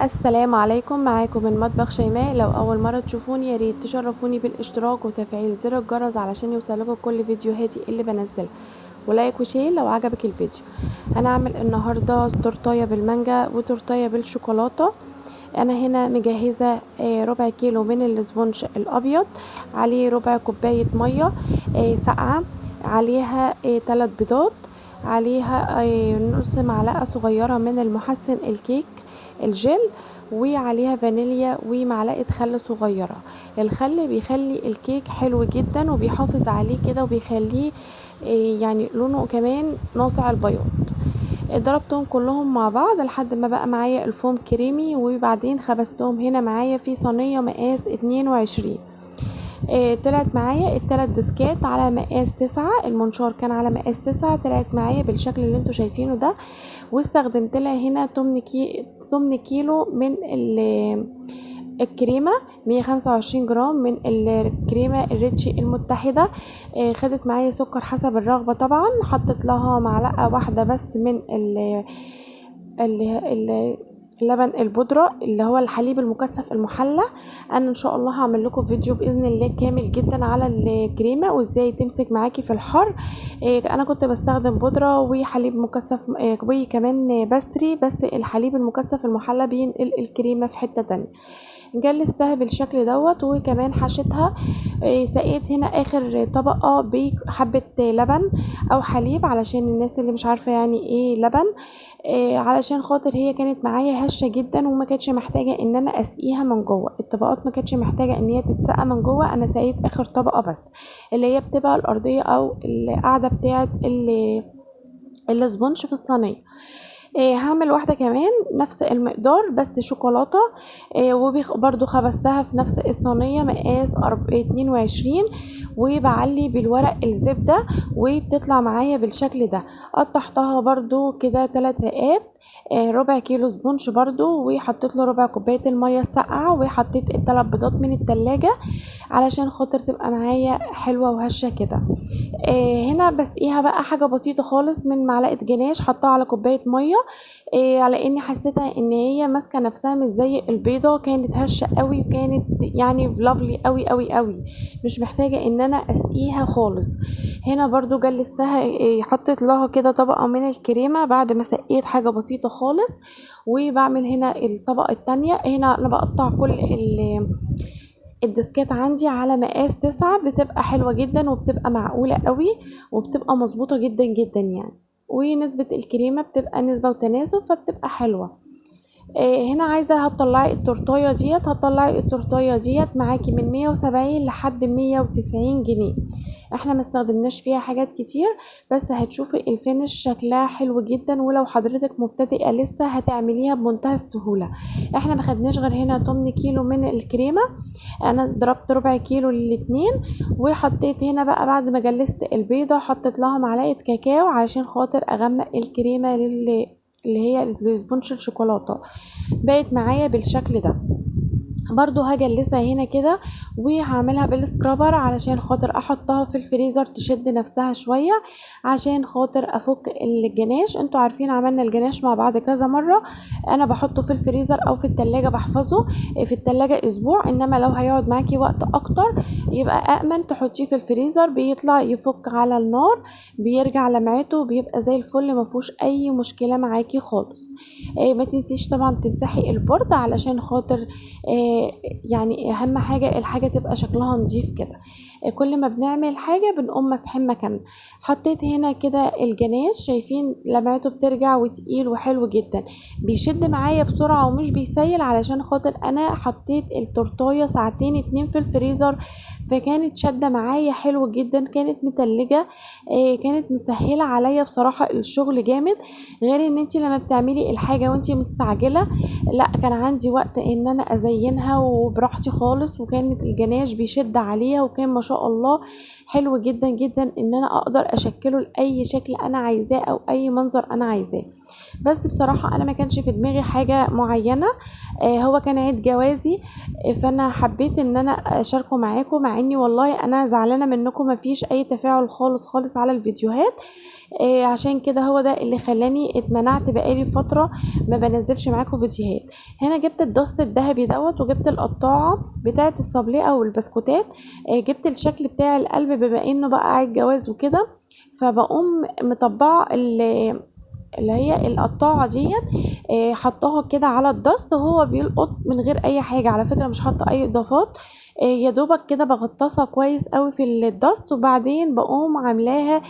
السلام عليكم، معاكم من مطبخ شيماء. لو اول مره تشوفوني يا ريت تشرفوني بالاشتراك وتفعيل زر الجرس علشان يوصلكوا كل فيديوهاتي اللي بنزلها، ولايك وشير لو عجبك الفيديو. هنعمل النهارده تورتايه بالمانجا وتورتايه بالشوكولاته. انا هنا مجهزه ربع كيلو من الاسبونج الابيض، عليه ربع كوبايه ميه ساقعه، عليها 3 بيضات، عليها نص معلقه صغيره من المحسن الكيك الجل، وعليها فانيليا ومعلقه خل صغيره. الخل بيخلي الكيك حلو جدا وبيحافظ عليه كده وبيخليه يعني لونه كمان ناصع البياض. ضربتهم كلهم مع بعض لحد ما بقى معايا الفوم كريمي، وبعدين خبزتهم هنا معايا في صينيه مقاس 22. طلعت معايا التلات ديسكات على مقاس 9، المنشار كان على مقاس 9، طلعت معايا بالشكل اللي انتوا شايفينه ده. واستخدمت لها هنا 8 كيلو من الكريمة، 125 جرام من الكريمة الريتشي المتحدة. خدت معايا سكر حسب الرغبة طبعا، حطت لها معلقة واحدة بس من ال اللبن البودرة اللي هو الحليب المكثف المحلى. انا ان شاء الله هعمل لكم فيديو باذن الله كامل جدا على الكريمه وازاي تمسك معاكي في الحر. انا كنت بستخدم بودرة وحليب مكثف وكمان باستري، بس الحليب المكثف المحلى بينقل الكريمه في حته تانية. جلستها بالشكل دوت، وكمان حشيتها. سقيت هنا اخر طبقه بحبه لبن او حليب علشان الناس اللي مش عارفه يعني ايه لبن. علشان خاطر هي كانت معايا هشه جدا وما كانتش محتاجه ان انا اسقيها من جوه، الطبقات ما كانتش محتاجه ان هي تتسقى من جوه. انا سقيت اخر طبقه بس، اللي هي بتبقى الارضيه او القاعده بتاعه الاسبونج في الصينيه. هعمل واحدة كمان نفس المقدار بس شوكولاتة. وبرضو خبزتها في نفس الصينية مقاس 22، وبعلي بالورق الزبدة وبتطلع معايا بالشكل ده. قطعتها برضو كده 3 رقات. ربع كيلو سبونج برضو، وحطيت له ربع كوباية المية الساقعة، وحطيت ال3 بيضات من التلاجة علشان خاطر تبقى معايا حلوة وهشة كده. هنا بسقيها بقى حاجة بسيطة خالص من معلقة جناش، حطها على كوباية مية. على اني حسيتها ان هي ماسكة نفسها مش زي البيضة، كانت هشة قوي وكانت يعني فلافلي قوي قوي قوي، مش محتاجة ان انا اسقيها خالص. هنا برضو جلستها، حطيت لها كده طبقة من الكريمة بعد ما سقيت حاجة بسيطة خالص. وبعمل هنا الطبقة التانية. هنا انا بقطع كل الديسكات عندي على مقاس 9، بتبقى حلوة جدا وبتبقى معقولة قوي وبتبقى مظبوطة جدا جدا يعني. ونسبة الكريمة بتبقى نسبة وتناسب فبتبقى حلوة. هنا عايزة هتطلعي التورتاية ديت معاكي من 170 لحد 190 جنيه. احنا ما استخدمناش فيها حاجات كتير، بس هتشوفي الفينش شكلها حلو جدا، ولو حضرتك مبتدئة لسه هتعمليها بمنتهى السهولة. احنا ما خدناش غير هنا 8 كيلو من الكريمة، انا ضربت ربع كيلو للاتنين. وحطيت هنا بقى بعد ما جلست البيضة حطيت لها معلقة كاكاو عشان خاطر اغمق الكريمة اللي هي السبونج الشوكولاتة. بقت معايا بالشكل ده. برضو هجلسها هنا كده وهعملها بالسكرابر علشان خاطر احطها في الفريزر تشد نفسها شوية، عشان خاطر افك الجناش. انتوا عارفين عملنا الجناش مع بعض كذا مرة. انا بحطه في الفريزر او في التلاجة، بحفظه في التلاجة اسبوع، انما لو هيقعد معاكي وقت اكتر يبقى امن تحطيه في الفريزر، بيطلع يفك على النار، بيرجع لمعته، بيبقى زي الفل، مفهوش اي مشكلة معاكي خالص. ما تنسيش طبعا تمسحي البورد علشان خاطر يعني اهم حاجة الحاجة تبقى شكلها نضيف كده. كل ما بنعمل حاجة بنقوم مسحين مكانها. حطيت هنا كده الجناش، شايفين لمعته بترجع وتقيل وحلو جدا، بيشد معايا بسرعة ومش بيسيل، علشان خاطر انا حطيت التورتاية ساعتين 2 في الفريزر، فكانت شادة معايا حلو جدا، كانت متلجة. كانت مسهلة عليا بصراحة الشغل جامد. غير ان انتي لما بتعملي الحاجة وانتي مستعجلة، لا كان عندي وقت ان انا ازينها وبراحتي خالص، وكانت الجناش بيشد عليها، وكان ما شاء الله حلو جدا جدا ان انا اقدر اشكله لاي شكل انا عايزاه او اي منظر انا عايزاه. بس بصراحة انا ما كانش في دماغي حاجة معينة. هو كان عيد جوازي، فانا حبيت ان انا اشاركه معاكم، مع اني والله انا زعلانة منكم، ما فيش اي تفاعل خالص خالص على الفيديوهات. عشان كده هو ده اللي خلاني اتمنعت بقالي فترة ما بنزلش معاكم فيديوهات. هنا جبت الدست الذهبي دوت، وجبت القطاعة بتاعة الصابليه او البسكوتات. جبت الشكل بتاع القلب بما انه بقى عيد جواز وكده، فبقوم مطبعة اللي هي القطاعة ديت. حطاها كده على الدست، وهو بيلقط من غير اي حاجة، على فكرة مش حاطة اي اضافات. يا دوبك كده بغطسها كويس قوي في الدست، وبعدين بقوم عاملاها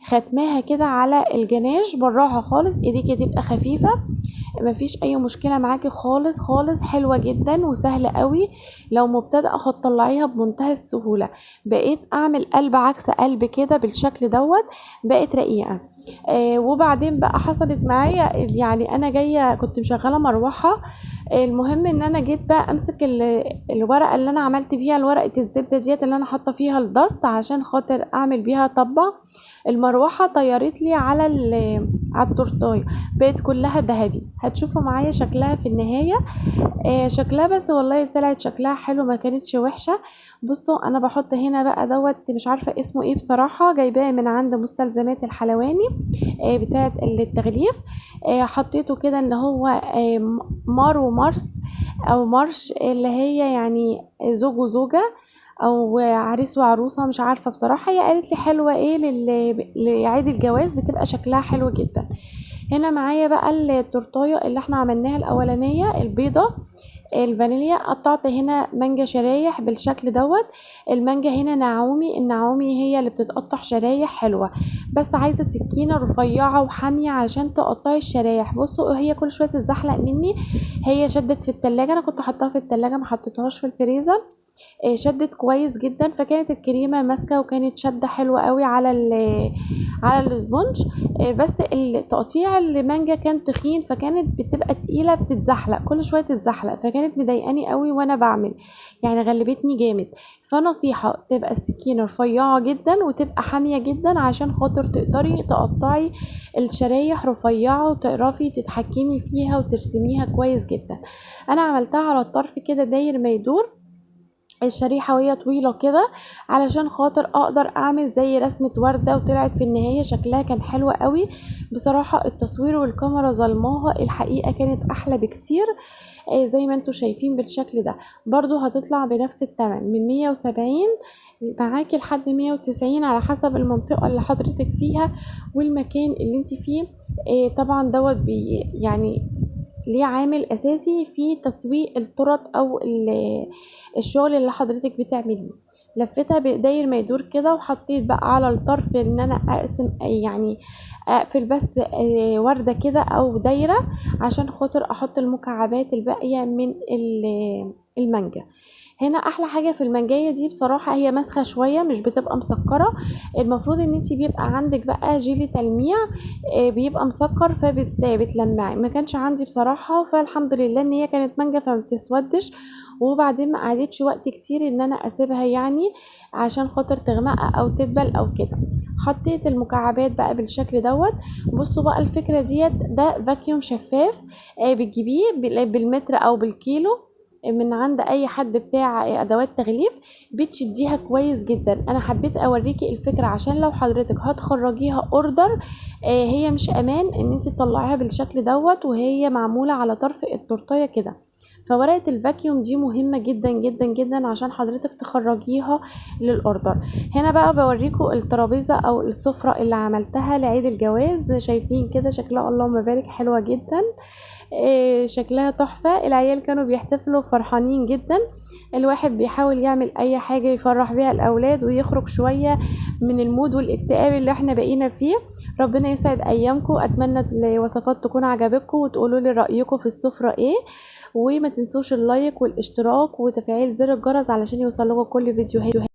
ختماها كده على الجناش براها خالص. ايديكي تبقى خفيفة، مفيش اي مشكلة معاكي خالص خالص، حلوة جدا وسهلة قوي. لو مبتدئة هتطلعيها بمنتهى السهولة. بقيت اعمل قلب عكس قلب كده بالشكل دوت، بقت رقيقة. وبعدين بقى حصلت معايا، يعني انا جايه كنت مشغله مروحه. المهم ان انا جيت بقى امسك الورقه اللي انا عملت بيها ورقه الزبده ديت، اللي انا حاطه فيها الدست عشان خاطر اعمل بيها طبع. المروحه طيرت لي على التورتايه، بقت كلها ذهبي. هتشوفوا معايا شكلها في النهايه. شكلها بس والله طلعت شكلها حلو، ما كانتش وحشه. بصوا انا بحط هنا بقى دوت، مش عارفه اسمه ايه بصراحه، جايباه من عند مستلزمات الحلواني بتاعه التغليف. حطيته كده ان هو مار ومارس، او مارش، اللي هي يعني زوج وزوجه، او عريس وعروسه، مش عارفه بصراحه. هي قالت لي حلوه ايه لعيد الجواز، بتبقى شكلها حلو جدا. هنا معايا بقى التورتايه اللي احنا عملناها الاولانيه البيضه الفانيليا. قطعت هنا مانجا شرايح بالشكل دوت. المانجا هنا نعومي، النعومي هي اللي بتتقطع شرايح حلوة، بس عايزة سكينة رفيعة وحامية عشان تقطعي الشرايح. بصوا هي كل شوية تتزحلق مني. هي شدت في التلاجة، انا كنت حطاها في التلاجة ما حطيتهاش في الفريزر. شدت كويس جدا، فكانت الكريمه ماسكه، وكانت شده حلوه قوي على الاسبونج. بس التقطيع المانجا كان تخين، فكانت بتبقى تقيله بتتزحلق كل شويه تتزحلق، فكانت مضايقاني قوي وانا بعمل، يعني غلبتني جامد. فنصيحه تبقى السكينه رفيعه جدا وتبقى حاميه جدا، عشان خاطر تقدري تقطعي الشرايح رفيعه وتعرفي تتحكمي فيها وترسميها كويس جدا. انا عملتها على الطرف كده داير ما يدور الشريحة وهي طويلة كده، علشان خاطر اقدر اعمل زي رسمة وردة، وطلعت في النهاية شكلها كان حلو قوي. بصراحة التصوير والكاميرا ظلماها، الحقيقة كانت احلى بكتير. زي ما انتوا شايفين بالشكل ده. برضو هتطلع بنفس التمن من 170 معاكي لحد 190 على حسب المنطقة اللي حضرتك فيها والمكان اللي انت فيه. طبعا دوت يعني ليه عامل اساسي في تسويق التورت او الشغل اللي حضرتك بتعمليه. لفتها بداير ما يدور كده، وحطيت بقى على الطرف ان انا اقسم، يعني اقفل بس وردة كده او دايرة، عشان خاطر احط المكعبات الباقية من المانجا. هنا احلى حاجه في المانجايه دي بصراحه، هي مسخه شويه مش بتبقى مسكره. المفروض ان انت بيبقى عندك بقى جيلي تلميع بيبقى مسكر، فبتلمعي. ما كانش عندي بصراحه، فالحمد لله ان هي كانت مانجا فما بتسودش. وبعدين ما قعدتش وقت كتير ان انا اسيبها، يعني عشان خاطر تغمق او تدبل او كده. حطيت المكعبات بقى بالشكل دوت. بصوا بقى الفكره ديت، ده فاكيوم شفاف بتجيبيه بالمتر او بالكيلو من عند اي حد بتاع ادوات تغليف، بتشديها كويس جدا. انا حبيت اوريكي الفكره عشان لو حضرتك هتخرجيها اوردر، هي مش امان ان انت تطلعيها بالشكل دوت وهي معموله على طرف التورتيه كده. فورقه الفاكيوم دي مهمه جدا جدا جدا عشان حضرتك تخرجيها للاوردر. هنا بقى بوريكم الترابيزه او السفره اللي عملتها لعيد الجواز. شايفين كده شكلها اللهم بارك حلوه جدا. شكلها تحفة. العيال كانوا بيحتفلوا فرحانين جدا. الواحد بيحاول يعمل اي حاجة يفرح بيها الاولاد ويخرج شوية من المود والاكتئاب اللي احنا بقينا فيه. ربنا يسعد ايامكم. اتمنى الوصفات تكون عجبتكم، وتقولوا لي رأيكم في السفرة ايه. وما تنسوش اللايك والاشتراك وتفعيل زر الجرس علشان يوصلكوا كل فيديوهات